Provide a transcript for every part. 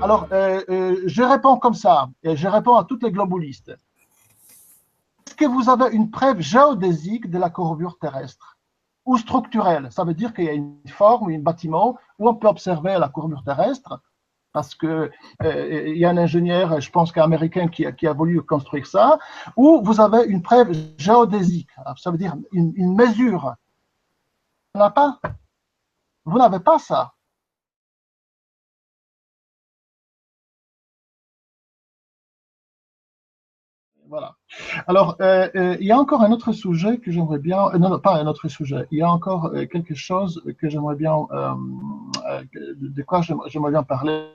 Je réponds comme ça, et je réponds à tous les globalistes. Est-ce que vous avez une preuve géodésique de la courbure terrestre ou structurelle? Ça veut dire qu'il y a une forme, un bâtiment où on peut observer la courbure terrestre, parce qu'il y a un ingénieur, je pense qu'américain, qui a voulu construire ça, ou vous avez une preuve géodésique, ça veut dire une mesure. Vous n'avez pas ça. Voilà. Alors, il y a encore un autre sujet que j'aimerais bien. Non, pas un autre sujet. Il y a encore quelque chose que j'aimerais bien. De quoi j'aimerais bien parler.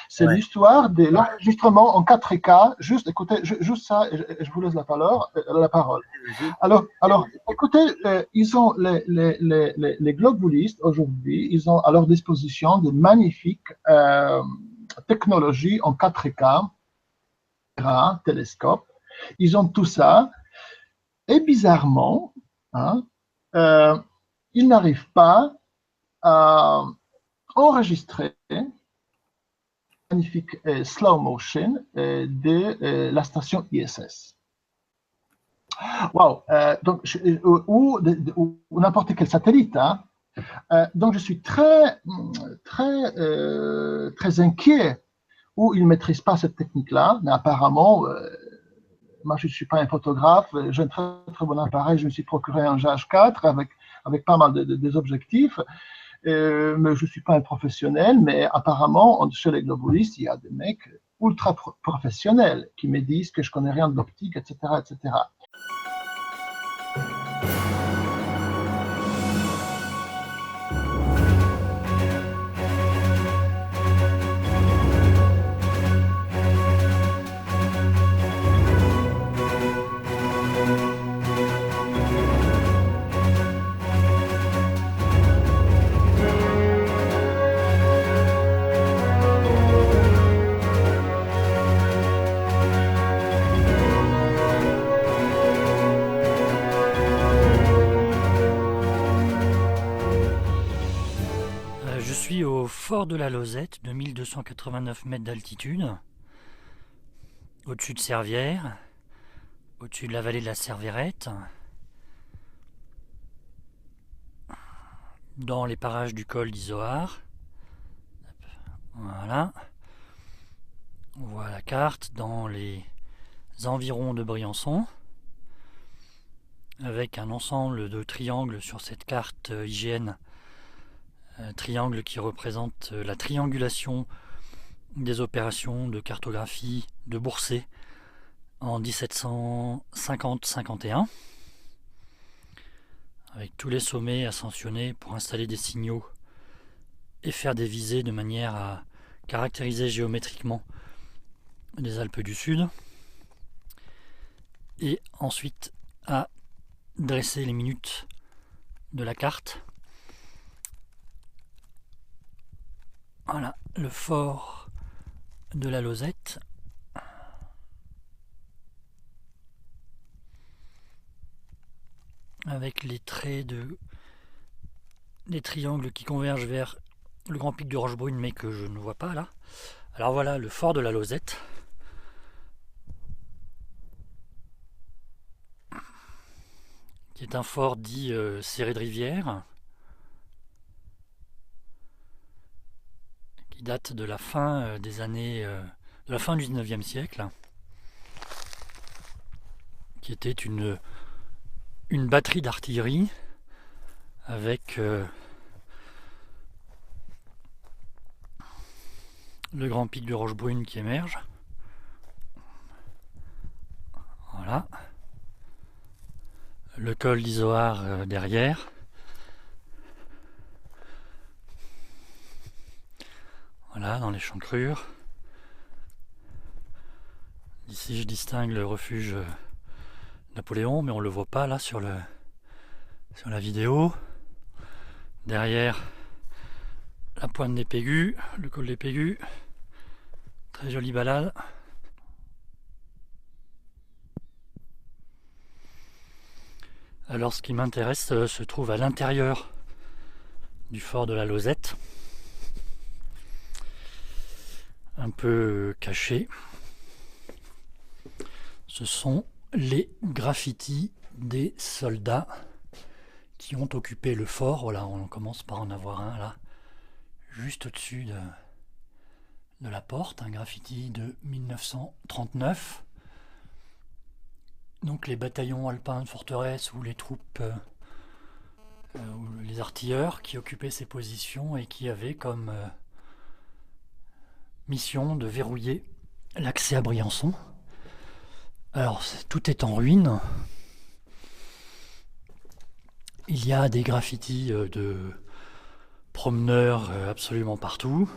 C'est l'histoire de l'enregistrement en 4K. Juste, écoutez, juste ça, je vous laisse la parole. Alors écoutez, ils ont les globulistes aujourd'hui, ils ont à leur disposition de magnifiques technologies en 4K, télescopes. Ils ont tout ça, et bizarrement, ils n'arrivent pas à enregistrer magnifique slow motion de la station ISS. Wow, ou n'importe quel satellite. Donc je suis très inquiet où ils ne maîtrisent pas cette technique-là, mais apparemment. Moi, je ne suis pas un photographe, j'ai un très bon appareil, je me suis procuré un GH4 avec pas mal des objectifs, mais je ne suis pas un professionnel, mais apparemment, chez les globalistes, il y a des mecs ultra professionnels qui me disent que je ne connais rien de l'optique, etc., etc. Au fort de la Lozette, de 1289 mètres d'altitude, au-dessus de Servières, au-dessus de la vallée de la Cervérette, dans les parages du col d'Izoard. Voilà. On voit la carte dans les environs de Briançon, avec un ensemble de triangles sur cette carte IGN. Triangle qui représente la triangulation des opérations de cartographie de Bourset en 1750-51, avec tous les sommets ascensionnés pour installer des signaux et faire des visées de manière à caractériser géométriquement les Alpes du Sud, et ensuite à dresser les minutes de la carte. Voilà, le fort de la Lozette. Avec les traits des triangles qui convergent vers le grand pic de Rochebrune, mais que je ne vois pas là. Alors voilà, le fort de la Lozette. Qui est un fort dit serré de rivière. Qui date de la fin des années, de la fin du 19e siècle, qui était une batterie d'artillerie avec le grand pic de Rochebrune qui émerge. Voilà. Le col d'Izoard derrière. Voilà, dans les chancrures. Ici, je distingue le refuge Napoléon, mais on ne le voit pas là sur la vidéo. Derrière, la pointe des Pégus, le col des Pégus. Très jolie balade. Alors, ce qui m'intéresse se trouve à l'intérieur du fort de la Lozette. un peu cachés. Ce sont les graffitis des soldats qui ont occupé le fort. Voilà, on commence par en avoir un là, juste au-dessus de la porte, un graffiti de 1939. Donc les bataillons alpins de forteresse ou les troupes, ou les artilleurs qui occupaient ces positions et qui avaient comme mission de verrouiller l'accès à Briançon. Alors tout est en ruine. Il y a des graffitis de promeneurs absolument partout,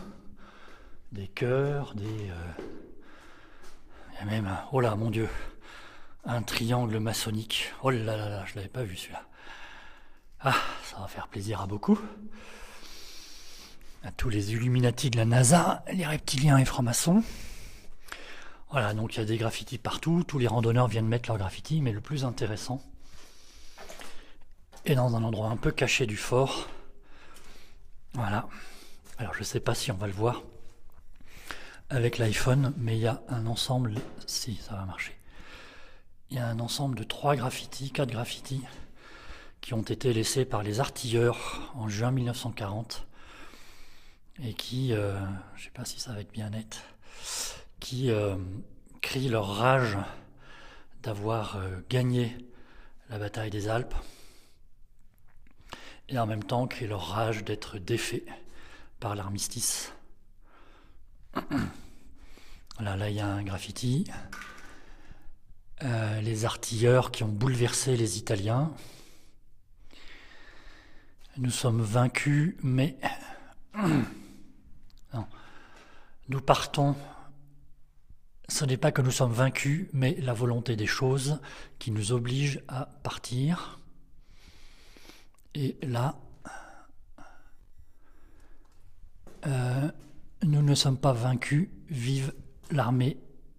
des cœurs, il y a même, oh là mon Dieu, un triangle maçonnique. Oh là là là, je l'avais pas vu celui-là. Ah, ça va faire plaisir à beaucoup. À tous les Illuminati de la NASA, les reptiliens et francs-maçons. Voilà, donc il y a des graffitis partout, tous les randonneurs viennent mettre leurs graffitis, mais le plus intéressant est dans un endroit un peu caché du fort. Voilà. Alors je sais pas si on va le voir avec l'iPhone, mais il y a un ensemble, si ça va marcher, il y a un ensemble de 4 graffitis qui ont été laissés par les artilleurs en juin 1940 et qui, je sais pas si ça va être bien net, qui crient leur rage d'avoir gagné la bataille des Alpes et en même temps crient leur rage d'être défaits par l'armistice. Voilà, là il y a un graffiti. Les artilleurs qui ont bouleversé les Italiens. Nous sommes vaincus, mais non. Nous partons. Ce n'est pas que nous sommes vaincus, mais la volonté des choses qui nous oblige à partir. Et là, nous ne sommes pas vaincus, vive l'armée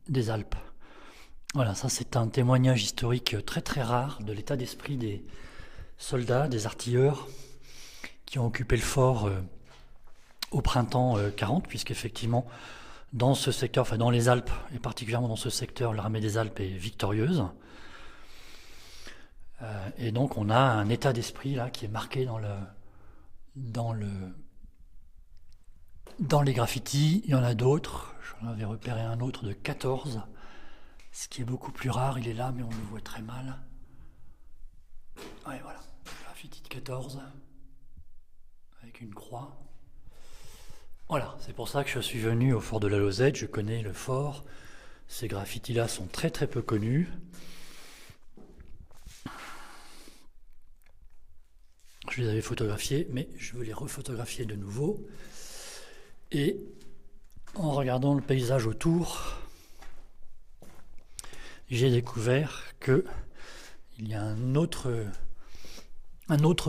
des Alpes. Voilà, ça c'est un témoignage historique très très rare de l'état d'esprit des soldats, des artilleurs qui ont occupé le fort au printemps 40, puisqu'effectivement dans ce secteur, enfin dans les Alpes, et particulièrement dans ce secteur, l'armée des Alpes est victorieuse. Et donc on a un état d'esprit là qui est marqué dans les graffitis. Il y en a d'autres, j'en avais repéré un autre de 14, ce qui est beaucoup plus rare, il est là mais on le voit très mal. Ouais, voilà, graffiti de 14 avec une croix. Voilà, c'est pour ça que je suis venu au fort de la Lozette, je connais le fort. Ces graffitis là sont très très peu connus. Je les avais photographiés, mais je veux les refotographier de nouveau. Et en regardant le paysage autour, j'ai découvert que il y a un autre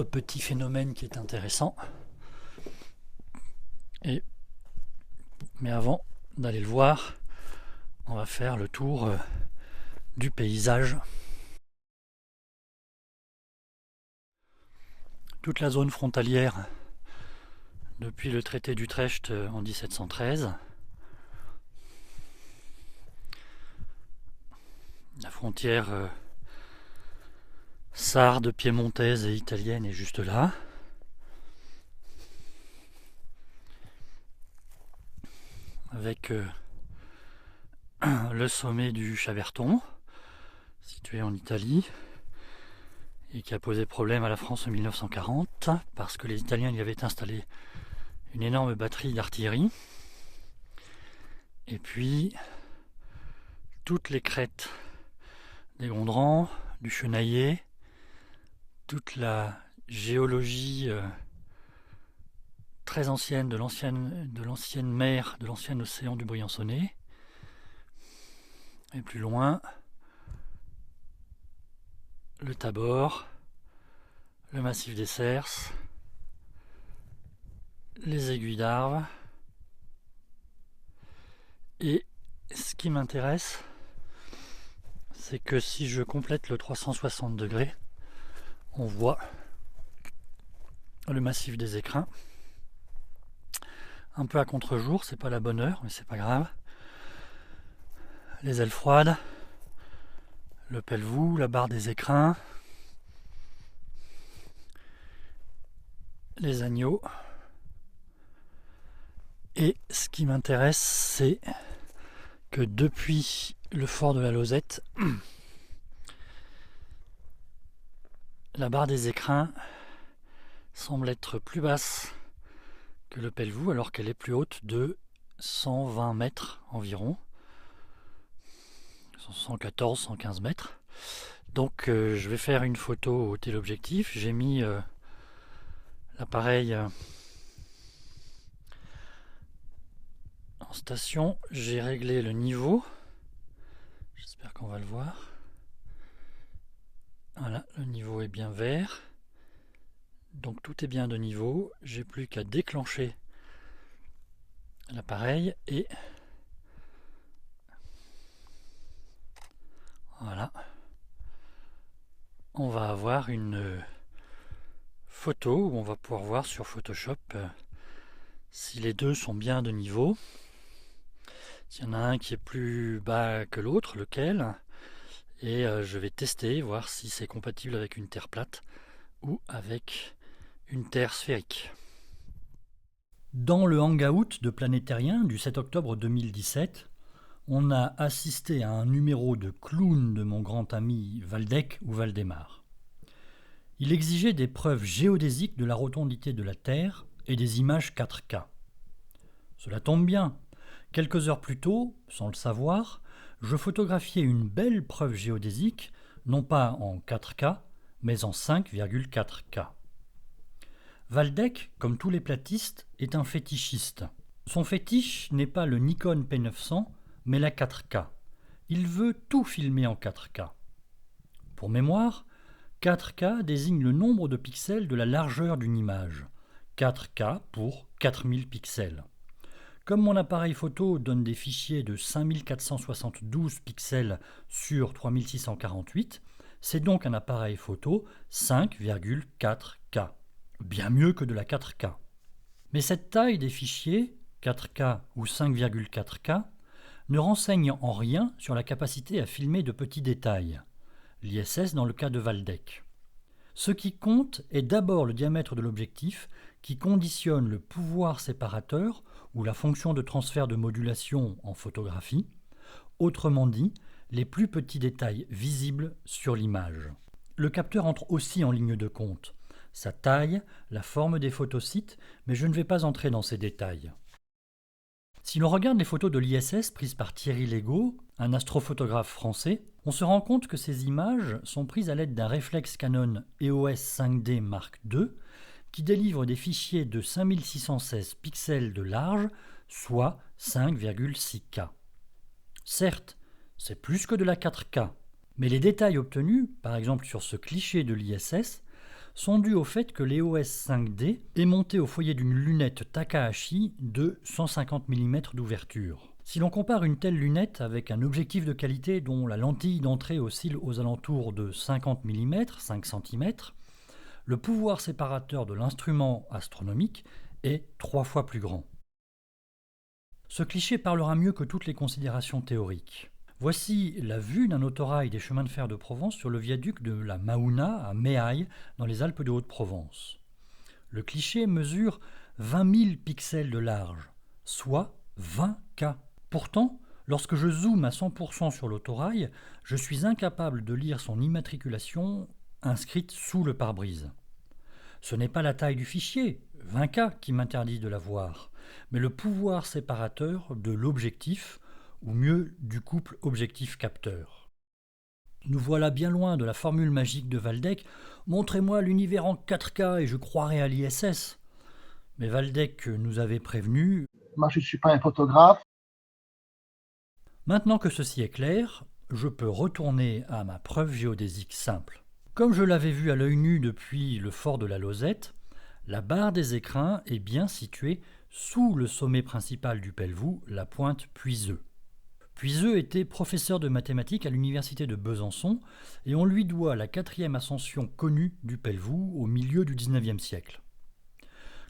petit phénomène qui est intéressant. Mais avant d'aller le voir, on va faire le tour du paysage. Toute la zone frontalière depuis le traité d'Utrecht en 1713. La frontière sarde, piémontaise et italienne est juste là. Avec le sommet du Chaberton, situé en Italie, et qui a posé problème à la France en 1940, parce que les Italiens y avaient installé une énorme batterie d'artillerie. Et puis, toutes les crêtes des Gondrans, du Chenaillet, toute la géologie très ancienne de l'ancienne mer, de l'ancien océan du Briançonnais. Et plus loin, le Tabor, le massif des Cerces, les aiguilles d'Arves. Et ce qui m'intéresse, c'est que si je complète le 360 degrés, on voit le massif des Écrins un peu à contre-jour, c'est pas la bonne heure, mais c'est pas grave. Les ailes froides, le pelvoux, la barre des écrins, les agneaux. Et ce qui m'intéresse, c'est que depuis le fort de la Lozette, la barre des écrins semble être plus basse que le pelvoux, alors qu'elle est plus haute de 120 mètres environ, 114, 115 mètres. Donc je vais faire une photo au téléobjectif. J'ai mis l'appareil en station, j'ai réglé le niveau, j'espère qu'on va le voir. Voilà, le niveau est bien vert, donc tout est bien de niveau, j'ai plus qu'à déclencher l'appareil et voilà, on va avoir une photo où on va pouvoir voir sur Photoshop si les deux sont bien de niveau. S'il y en a un qui est plus bas que l'autre, lequel, et je vais tester, voir si c'est compatible avec une terre plate ou avec une terre sphérique. Dans le hangout de Planétarien du 7 octobre 2017, on a assisté à un numéro de clown de mon grand ami Waldeck ou Valdemar. Il exigeait des preuves géodésiques de la rotondité de la Terre et des images 4K. Cela tombe bien. Quelques heures plus tôt, sans le savoir, je photographiais une belle preuve géodésique, non pas en 4K, mais en 5,4K. Waldeck, comme tous les platistes, est un fétichiste. Son fétiche n'est pas le Nikon P900, mais la 4K. Il veut tout filmer en 4K. Pour mémoire, 4K désigne le nombre de pixels de la largeur d'une image. 4K pour 4000 pixels. Comme mon appareil photo donne des fichiers de 5472 pixels sur 3648, c'est donc un appareil photo 5,4K. Bien mieux que de la 4K. Mais cette taille des fichiers, 4K ou 5,4K, ne renseigne en rien sur la capacité à filmer de petits détails, l'ISS dans le cas de Waldeck. Ce qui compte est d'abord le diamètre de l'objectif qui conditionne le pouvoir séparateur ou la fonction de transfert de modulation en photographie, autrement dit, les plus petits détails visibles sur l'image. Le capteur entre aussi en ligne de compte, sa taille, la forme des photosites, mais je ne vais pas entrer dans ces détails. Si l'on regarde les photos de l'ISS prises par Thierry Legault, un astrophotographe français, on se rend compte que ces images sont prises à l'aide d'un réflexe Canon EOS 5D Mark II qui délivre des fichiers de 5616 pixels de large, soit 5,6K. Certes, c'est plus que de la 4K, mais les détails obtenus, par exemple sur ce cliché de l'ISS, sont dus au fait que l'EOS 5D est monté au foyer d'une lunette Takahashi de 150 mm d'ouverture. Si l'on compare une telle lunette avec un objectif de qualité dont la lentille d'entrée oscille aux alentours de 50 mm, 5 cm, le pouvoir séparateur de l'instrument astronomique est 3 fois plus grand. Ce cliché parlera mieux que toutes les considérations théoriques. Voici la vue d'un autorail des chemins de fer de Provence sur le viaduc de la Maouna à Méaille, dans les Alpes de Haute-Provence. Le cliché mesure 20 000 pixels de large, soit 20K. Pourtant, lorsque je zoome à 100% sur l'autorail, je suis incapable de lire son immatriculation inscrite sous le pare-brise. Ce n'est pas la taille du fichier, 20K, qui m'interdit de la voir, mais le pouvoir séparateur de l'objectif, ou mieux du couple objectif-capteur. Nous voilà bien loin de la formule magique de Waldeck « Montrez-moi l'univers en 4K et je croirai à l'ISS ». Mais Waldeck nous avait prévenu « Moi, je ne suis pas un photographe. » Maintenant que ceci est clair, je peux retourner à ma preuve géodésique simple. Comme je l'avais vu à l'œil nu depuis le fort de la Lozette, la barre des écrins est bien située sous le sommet principal du pelvoux, la pointe Puiseux. Puiseux était professeur de mathématiques à l'université de Besançon et on lui doit la 4e ascension connue du pelvoux au milieu du XIXe siècle.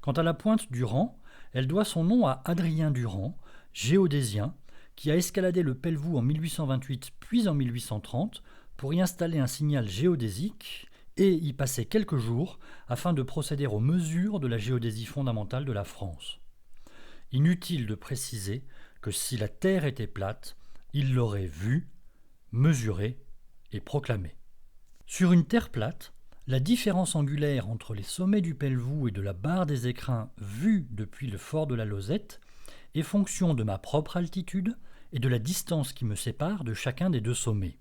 Quant à la pointe du rang, Elle doit son nom à Adrien Durand, géodésien, qui a escaladé le Pelvoux en 1828 puis en 1830 pour y installer un signal géodésique et y passer quelques jours afin de procéder aux mesures de la géodésie fondamentale de la France. Inutile de préciser que si la Terre était plate, il l'aurait vue, mesurée et proclamée. Sur une Terre plate, la différence angulaire entre les sommets du Pelvoux et de la barre des Écrins vue depuis le fort de la Lozette est fonction de ma propre altitude et de la distance qui me sépare de chacun des deux sommets.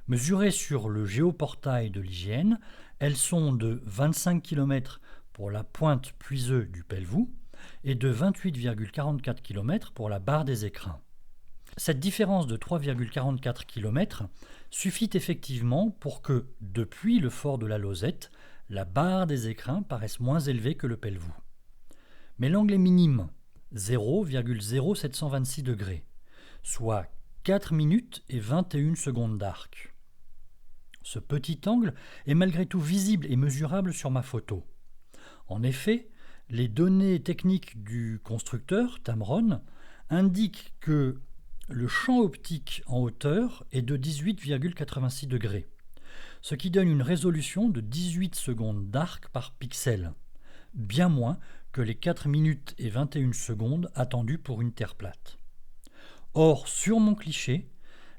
Mesurées sur le géoportail de l'Hygiène, elles sont de 25 km pour la pointe Puiseux du Pelvoux et de 28,44 km pour la barre des Écrins. Cette différence de 3,44 km suffit effectivement pour que, depuis le fort de la Lozette, la barre des Écrins paraisse moins élevée que le Pelvoux. Mais l'angle est minime, 0,0726 degrés, soit 4 minutes et 21 secondes d'arc. Ce petit angle est malgré tout visible et mesurable sur ma photo. En effet, les données techniques du constructeur, Tamron, indiquent que le champ optique en hauteur est de 18,86 degrés, ce qui donne une résolution de 18 secondes d'arc par pixel, bien moins que les 4 minutes et 21 secondes attendues pour une Terre plate. Or, sur mon cliché,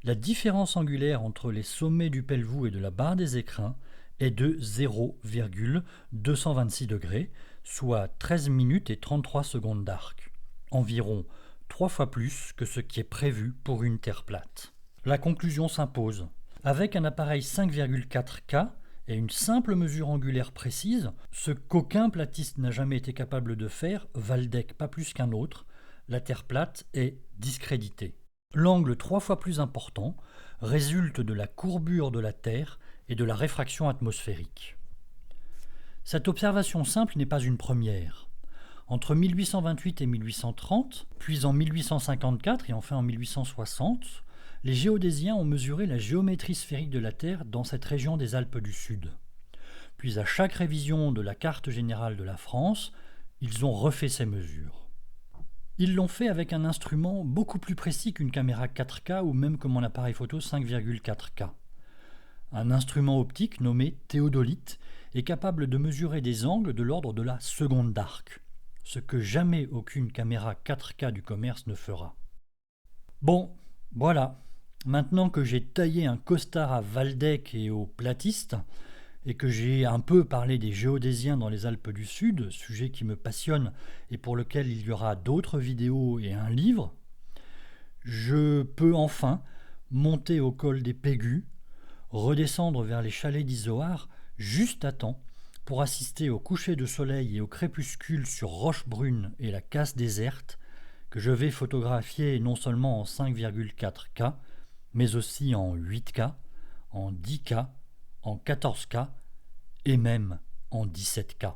la différence angulaire entre les sommets du Pelvoux et de la barre des Écrins est de 0,226 degrés, soit 13 minutes et 33 secondes d'arc, environ 3 fois plus que ce qui est prévu pour une Terre plate. La conclusion s'impose. Avec un appareil 5,4K et une simple mesure angulaire précise, ce qu'aucun platiste n'a jamais été capable de faire, Waldeck pas plus qu'un autre, la Terre plate est discréditée. L'angle 3 fois plus important résulte de la courbure de la Terre et de la réfraction atmosphérique. Cette observation simple n'est pas une première. Entre 1828 et 1830, puis en 1854 et enfin en 1860, les géodésiens ont mesuré la géométrie sphérique de la Terre dans cette région des Alpes du Sud. Puis à chaque révision de la carte générale de la France, ils ont refait ces mesures. Ils l'ont fait avec un instrument beaucoup plus précis qu'une caméra 4K ou même que mon appareil photo 5,4K. Un instrument optique nommé théodolite est capable de mesurer des angles de l'ordre de la seconde d'arc, ce que jamais aucune caméra 4K du commerce ne fera. Bon, voilà. Maintenant que j'ai taillé un costard à Waldeck et aux platistes, et que j'ai un peu parlé des géodésiens dans les Alpes du Sud, sujet qui me passionne et pour lequel il y aura d'autres vidéos et un livre, je peux enfin monter au col des Pégus, redescendre vers les chalets d'Izoard juste à temps pour assister au coucher de soleil et au crépuscule sur Rochebrune et la Casse déserte, que je vais photographier non seulement en 5,4K, mais aussi en 8K, en 10K, en 14K et même en 17K.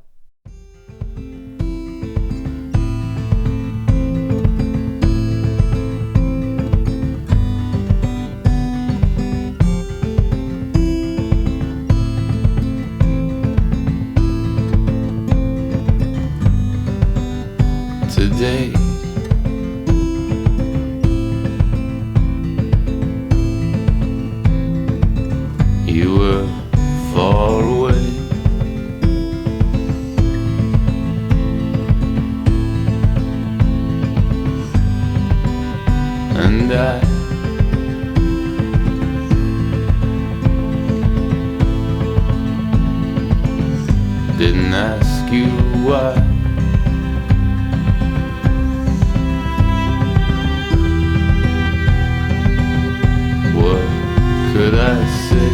Today you were far away, and I didn't ask you why. What could I say?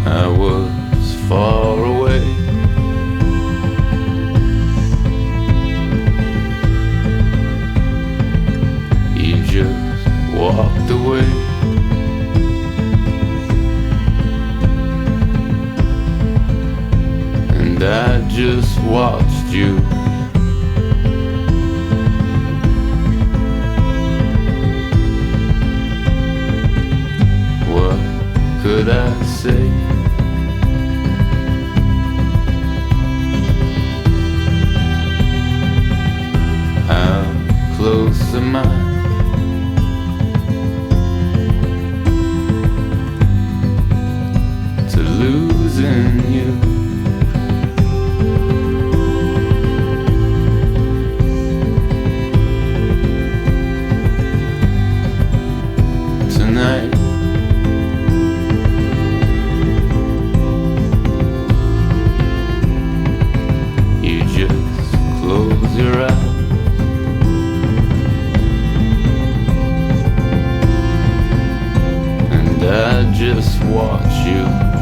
I was far away, you just walked away, and I just watched you. What could I say? of mine. To losing you. Tonight you just close your eyes and I just watch you.